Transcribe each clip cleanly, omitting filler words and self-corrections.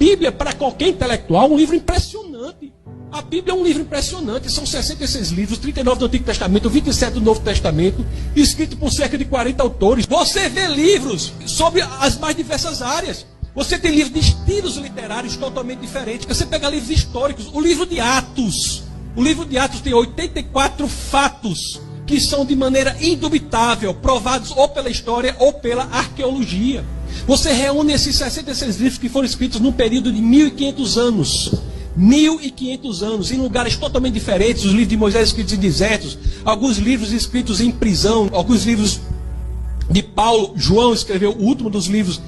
Bíblia, para qualquer intelectual, é um livro impressionante. A Bíblia é um livro impressionante. São 66 livros, 39 do Antigo Testamento, 27 do Novo Testamento, escrito por cerca de 40 autores. Você vê livros sobre as mais diversas áreas. Você tem livros de estilos literários totalmente diferentes. Você pega livros históricos. O livro de Atos. O livro de Atos tem 84 fatos que são de maneira indubitável provados ou pela história ou pela arqueologia. Você reúne esses 66 livros que foram escritos num período de 1.500 anos. 1.500 anos, em lugares totalmente diferentes. Os livros de Moisés escritos em desertos, alguns livros escritos em prisão, alguns livros de Paulo. João escreveu o último dos livros,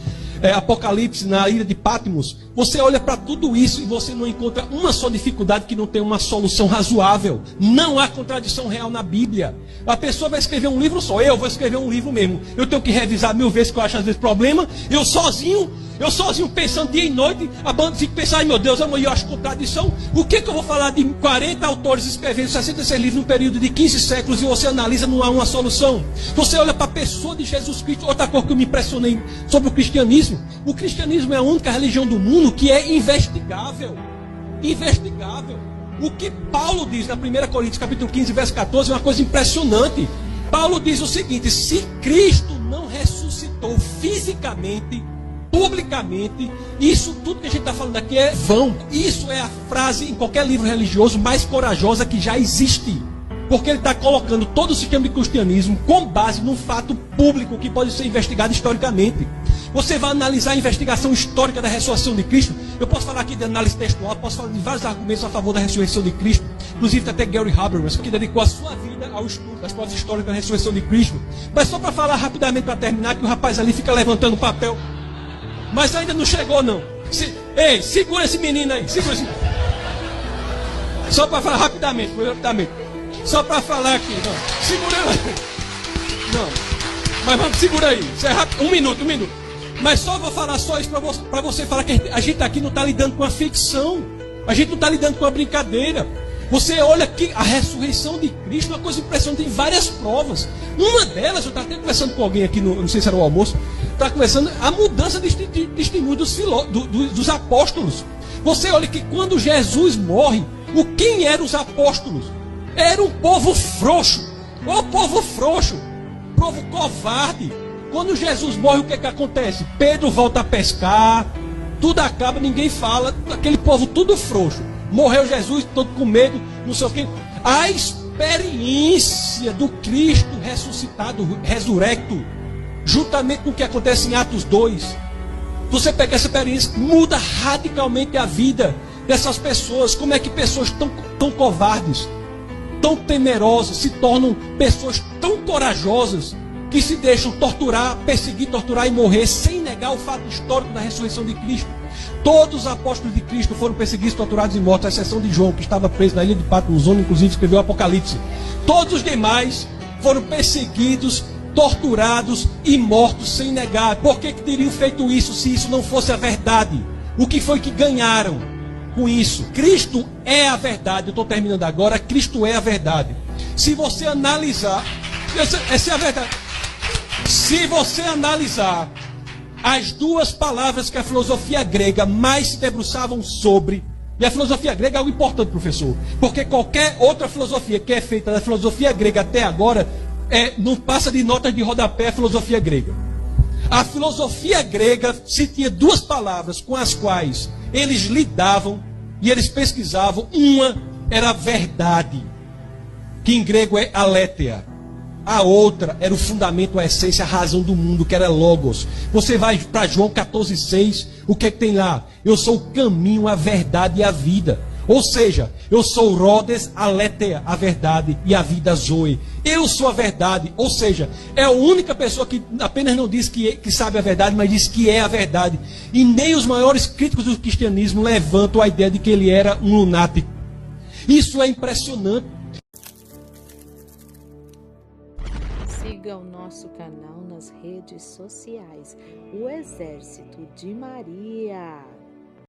Apocalipse, na ilha de Patmos. Você olha para tudo isso e você não encontra uma só dificuldade que não tenha uma solução razoável. Não há contradição real na Bíblia. A pessoa vai escrever um livro só. Eu vou escrever um livro mesmo. Eu tenho que revisar 1000 vezes, que eu acho às vezes problema. Eu sozinho pensando dia e noite, a banda fica pensando, ai meu Deus, eu acho contradição. O que eu vou falar de 40 autores escrevendo 66 livros num período de 15 séculos e você analisa, não há uma solução. Você olha para a pessoa de Jesus Cristo. Outra coisa que eu me impressionei sobre o cristianismo: o cristianismo é a única religião do mundo que é investigável. Investigável. O que Paulo diz na 1 Coríntios capítulo 15, verso 14, é uma coisa impressionante. Paulo diz o seguinte: se Cristo não ressuscitou fisicamente, publicamente, isso tudo que a gente está falando aqui é vão. Isso é a frase em qualquer livro religioso mais corajosa que já existe. Porque ele está colocando todo o sistema de cristianismo com base num fato público que pode ser investigado historicamente. Você vai analisar a investigação histórica da ressurreição de Cristo. Eu posso falar aqui de análise textual, posso falar de vários argumentos a favor da ressurreição de Cristo. Inclusive até Gary Habermas, que dedicou a sua vida ao estudo das provas históricas da ressurreição de Cristo. Mas só para falar rapidamente, para terminar, que o rapaz ali fica levantando papel. Mas ainda não chegou não. Ei, segura esse menino aí, segura esse menino. Só para falar rapidamente. Só para falar aqui, não. Segura aí. Não. Mas vamos, segura aí. Isso é rápido. Um minuto. Mas só vou falar só isso para você falar que a gente aqui não está lidando com a ficção. A gente não está lidando com a brincadeira. Você olha que a ressurreição de Cristo é uma coisa impressionante, tem várias provas. Uma delas, eu estava até conversando com alguém aqui, não sei se era o almoço, estava conversando a mudança de testemunho dos apóstolos. Você olha que quando Jesus morre, quem eram os apóstolos? Era um povo frouxo. O povo frouxo, povo covarde. Quando Jesus morre, o que acontece? Pedro volta a pescar, tudo acaba, ninguém fala, aquele povo tudo frouxo. Morreu Jesus, todo com medo, não sei o quê. A experiência do Cristo ressuscitado, resurrecto, juntamente com o que acontece em Atos 2, você pega essa experiência, muda radicalmente a vida dessas pessoas. Como é que pessoas tão covardes, tão temerosas, se tornam pessoas tão corajosas, que se deixam torturar, perseguir, torturar e morrer, sem negar o fato histórico da ressurreição de Cristo. Todos os apóstolos de Cristo foram perseguidos, torturados e mortos, à exceção de João, que estava preso na ilha de Patmos, onde inclusive escreveu o Apocalipse. Todos os demais foram perseguidos, torturados e mortos sem negar. Por que teriam feito isso se isso não fosse a verdade? O que foi que ganharam com isso? Cristo é a verdade. Eu estou terminando agora. Cristo é a verdade. Se você analisar, essa é a verdade. Se você analisar as duas palavras que a filosofia grega mais se debruçavam sobre, e a filosofia grega é algo importante, professor, porque qualquer outra filosofia que é feita da filosofia grega até agora não passa de notas de rodapé a filosofia grega. A filosofia grega se tinha duas palavras com as quais eles lidavam e eles pesquisavam. Uma era a verdade, que em grego é aletheia. A outra era o fundamento, a essência, a razão do mundo, que era logos. Você vai para João 14,6, o que tem lá? Eu sou o caminho, a verdade e a vida. Ou seja, eu sou o Rhodes, aletheia, a verdade, e a vida zoe. Eu sou a verdade. Ou seja, é a única pessoa que apenas não diz que sabe a verdade, mas diz que é a verdade. E nem os maiores críticos do cristianismo levantam a ideia de que ele era um lunático. Isso é impressionante. Siga o nosso canal nas redes sociais, o Exército de Maria.